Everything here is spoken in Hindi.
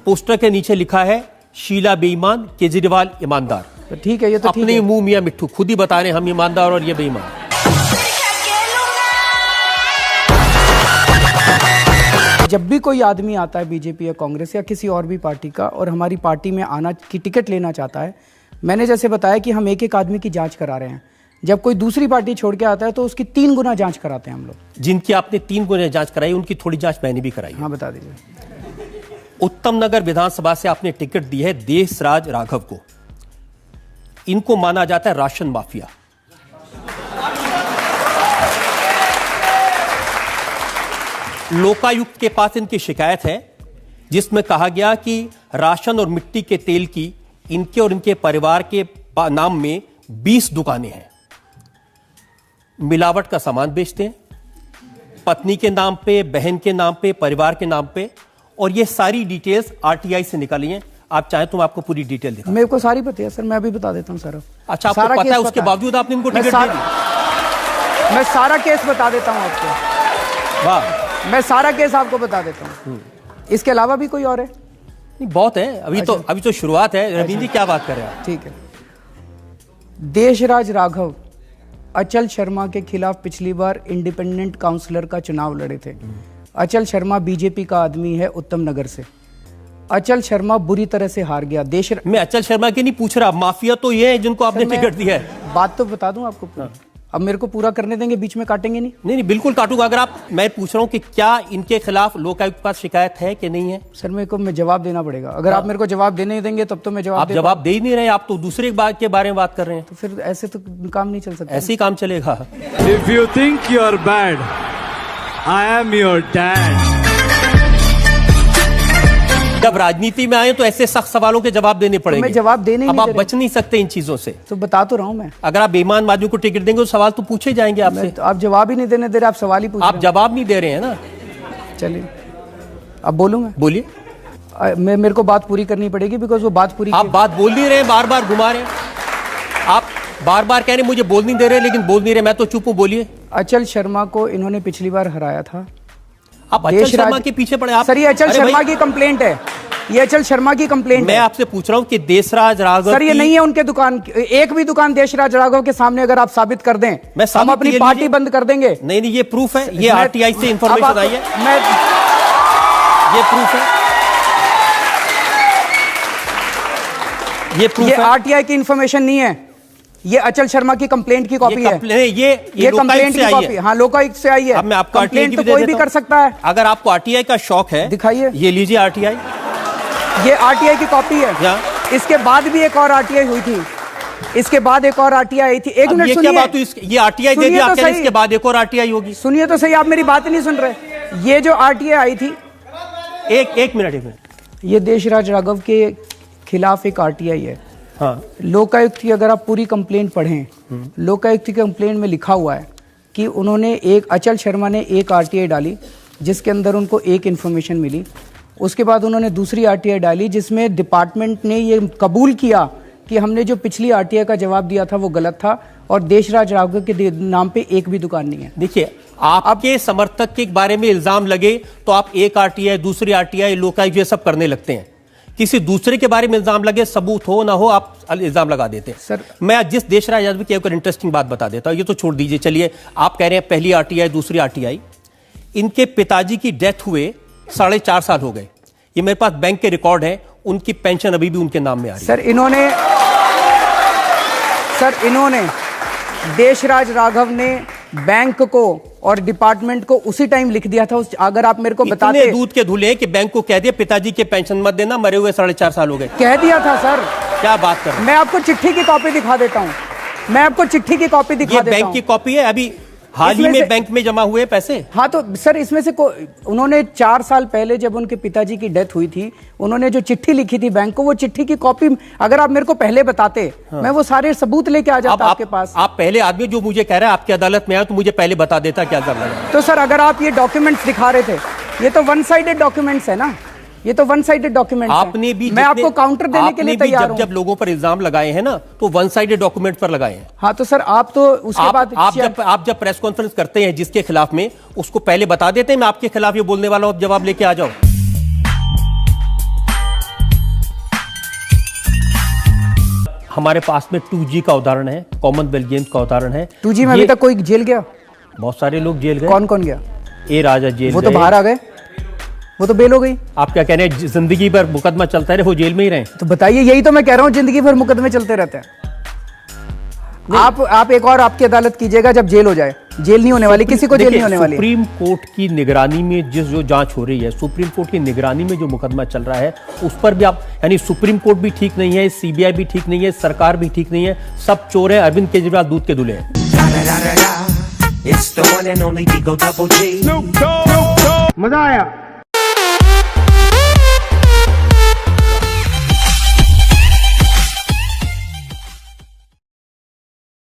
पोस्टर के नीचे लिखा है शीला बेईमान, केजरीवाल ईमानदार। तो ठीक है, ये तो अपने मुंह मियां मिट्ठू खुद ही बता रहे हैं हम ईमानदार और ये बेईमान। जब भी कोई आदमी आता है बीजेपी या कांग्रेस या किसी और भी पार्टी का और हमारी पार्टी में आना की टिकट लेना चाहता है, मैंने जैसे बताया कि हम एक एक आदमी की जांच करा रहे हैं। जब कोई दूसरी पार्टी छोड़ के आता है तो उसकी 3 गुना जांच कराते हैं हम लोग। जिनकी आपने 3 गुना जांच कराई उनकी थोड़ी जांच मैंने भी कराई। हाँ, बता दीजिए। उत्तम नगर विधानसभा से आपने टिकट दी है देशराज राघव को। इनको माना जाता है राशन माफिया। लोकायुक्त के पास इनकी शिकायत है जिसमें कहा गया कि राशन और मिट्टी के तेल की इनके और इनके परिवार के नाम में 20 दुकानें हैं। मिलावट का सामान बेचते हैं, पत्नी के नाम पे, बहन के नाम पे, परिवार के नाम पे, और ये सारी डिटेल्स आरटीआई से निकाली हैं। आप चाहें तो मैं आपको पूरी डिटेल दिखाऊं। मेरे को सारी पता है सर, मैं अभी बता देता हूं सर। अच्छा, आपको पता है, उसके बावजूद आपने इनको टिकट दे दी? मैं सारा केस बता देता हूं आपको। वाह, मैं सारा केस आपको बता देता हूं। इसके अलावा भी कोई और है? नहीं, बहुत है। अभी तो शुरुआत है। रवींद्र जी, क्या बात कर रहे हैं? ठीक है। देशराज राघव अचल शर्मा के खिलाफ पिछली बार इंडिपेंडेंट काउंसलर का चुनाव लड़े थे। अचल शर्मा बीजेपी का आदमी है उत्तम नगर से। अचल शर्मा बुरी तरह से हार गया। मैं अचल शर्मा की नहीं पूछ रहा, माफिया तो ये है जिनको आपने टिकट दिया है। बात तो बता दूं आपको पूरी। अब मेरे को पूरा करने देंगे, बीच में काटेंगे नहीं? नहीं, बिल्कुल काटूंगा। अगर आप, मैं पूछ रहा हूं कि क्या इनके खिलाफ लोकायुक्त के पास शिकायत है कि नहीं है? सर, मेरे को जवाब देना पड़ेगा। अगर आप मेरे को जवाब देने देंगे तब तो मैं जवाब आप जवाब दे ही नहीं रहे, आप तो दूसरे बात के बारे में बात कर रहे हैं। तो फिर ऐसे तो काम नहीं चल सकता। ऐसे ही काम चलेगा। If you think you are bad, I am your dad. जब राजनीति में आए तो ऐसे सख्त सवालों के जवाब देने पड़ेंगे। तो मैं जवाब देने अब आप बच नहीं सकते इन चीजों से। तो बता तो रहा हूं मैं। अगर आप बेईमान आदमी को टिकट देंगे तो सवाल तो पूछे जाएंगे आपसे। तो आप जवाब ही नहीं देने दे रहे, आप सवाल ही पूछ रहे हैं। आप जवाब नहीं दे रहे हैं ना। चलिए, अब बोलूं मैं? बोलिए। मेरे को बात पूरी करनी पड़ेगी, बिकॉज वो बात पूरी। आप बात बोल नहीं रहे, बार बार घुमा रहे हैं। आप बार बार कह रहे हैं मुझे बोल नहीं दे रहे, लेकिन बोल नहीं रहे। मैं तो चुप हूं, बोलिए। अचल शर्मा को इन्होंने पिछली बार हराया था। आप अचल शर्मा के पीछे पड़े। सर, ये अचल शर्मा की कंप्लेंट है। ये अचल शर्मा की कंप्लेंट है। मैं आपसे पूछ रहा हूं कि देशराज राघव, सर, ये नहीं है उनके दुकान। एक भी दुकान देशराज राघव के सामने अगर आप साबित कर दें, हम अपनी पार्टी बंद कर देंगे। नहीं, ये प्रूफ है। ये आरटीआई से इंफॉर्मेशन आई है। ये प्रूफ है। ये आरटीआई की इंफॉर्मेशन नहीं है, ये अचल शर्मा की कंप्लेंट की कॉपी है। ये कंप्लेंट की कॉपी, हाँ, लोकायुक्त से आई है। अब मैं आपको कंप्लेंट तो कोई भी कर सकता है। अगर आपको आरटीआई का शौक है, दिखाइए। ये लीजिए आरटीआई। ये आरटीआई की कॉपी है। इसके बाद भी एक और आरटीआई हुई थी। इसके बाद एक और आरटीआई आई थी। एक मिनट सुनिए। क्या बात हुई? ये आरटीआई दे दी आपने, इसके बाद एक और आरटीआई होगी। सुनिए तो सही, आप मेरी बात नहीं सुन रहे। ये जो आरटीआई आई थी, एक मिनट, ये देशराज राघव के खिलाफ एक आरटीआई है। हाँ। लोकायुक्त की अगर आप पूरी कंप्लेंट पढ़ें, लोकायुक्त की कंप्लेंट में लिखा हुआ है कि उन्होंने अचल शर्मा ने एक आरटीआई डाली जिसके अंदर उनको एक इन्फॉर्मेशन मिली। उसके बाद उन्होंने दूसरी आरटीआई डाली जिसमें डिपार्टमेंट ने ये कबूल किया कि हमने जो पिछली आरटीआई का जवाब दिया था वो गलत था और देशराज राघव के नाम पे एक भी दुकान नहीं है। देखिए, आपके समर्थक के बारे में इल्जाम लगे तो आप एक आरटीआई, दूसरी आरटीआई, लोकायुक्त, ये सब करने लगते हैं। किसी दूसरे के बारे में इल्जाम लगे, सबूत हो ना हो, आप इल्जाम लगा देते हैं। सर, मैं जिस देशराज यादव की एक इंटरेस्टिंग बात बता देता हूं। ये तो छोड़ दीजिए, चलिए। आप कह रहे हैं पहली आरटीआई, दूसरी आरटीआई। इनके पिताजी की डेथ हुए 4.5 साल हो गए। ये मेरे पास बैंक के रिकॉर्ड है। उनकी पेंशन अभी भी उनके नाम में आ रही है। सर, इन्होंने देशराज राघव ने बैंक को और डिपार्टमेंट को उसी टाइम लिख दिया था। अगर आप मेरे को बताते, इतने दूध के धुले कि बैंक को कह दिया पिताजी के पेंशन मत देना, मरे हुए 4.5 साल हो गए। कह दिया था सर। क्या बात कर रहे हैं? मैं आपको चिट्ठी की कॉपी दिखा देता हूं। मैं आपको चिट्ठी की कॉपी दिखा देता हूं। बैंक की कॉपी है। अभी हाल ही में बैंक में जमा हुए पैसे। हाँ, तो सर इसमें से उन्होंने 4 साल पहले जब उनके पिताजी की डेथ हुई थी, उन्होंने जो चिट्ठी लिखी थी बैंक को, वो चिट्ठी की कॉपी अगर आप मेरे को पहले बताते, हाँ, मैं वो सारे सबूत लेके आ जाता आपके पास। आप पहले आदमी जो मुझे कह रहा है आपकी अदालत में आया तो मुझे पहले बता देता, क्या कर रहा है। तो सर, अगर आप ये डॉक्यूमेंट्स दिखा रहे थे, ये तो वन साइडेड डॉक्यूमेंट्स है ना। ये तो वन साइडेड डॉक्यूमेंट आपने भी, मैं आपको काउंटर देने के लिए तैयार हूं। जब लोगों पर इल्जाम लगाए हैं ना, तो वन साइडेड डॉक्यूमेंट पर लगाए हैं। हाँ, तो सर आप तो उसके बाद आप जब प्रेस कॉन्फ्रेंस करते हैं जिसके खिलाफ में, उसको पहले बता देते हैं मैं आपके खिलाफ ये बोलने वाला हूं, अब जवाब लेके आ जाओ। हमारे पास में 2G का उदाहरण है, कॉमनवेल्थ गेम्स का उदाहरण है। 2G में अभी ये तक कोई जेल गया? बहुत सारे लोग जेल गए। कौन कौन गया? ए राजा जेल वो तो गए। बाहर आ गए, वो तो बेल हो गई। आप क्या कह रहे हैं, जिंदगी भर मुकदमा चलता रहे, वो जेल में ही रहे? तो बताइए, यही तो मैं कह रहा हूँ, जिंदगी भर मुकदमे चलते रहते हैं। आप एक और आपकी अदालत कीजिएगा जब जेल हो जाए। जेल नहीं होने वाली, किसी को जेल नहीं होने वाली। सुप्रीम कोर्ट की निगरानी में जो जांच हो रही है, सुप्रीम कोर्ट की निगरानी में जो मुकदमा चल रहा है, उस पर भी आप, यानी सुप्रीम कोर्ट भी ठीक नहीं है, सीबीआई भी ठीक नहीं है, सरकार भी ठीक नहीं है, सब चोर है। अरविंद केजरीवाल दूध के दूल्हे हैं। It's the one and only Digo Double G. मजा आया।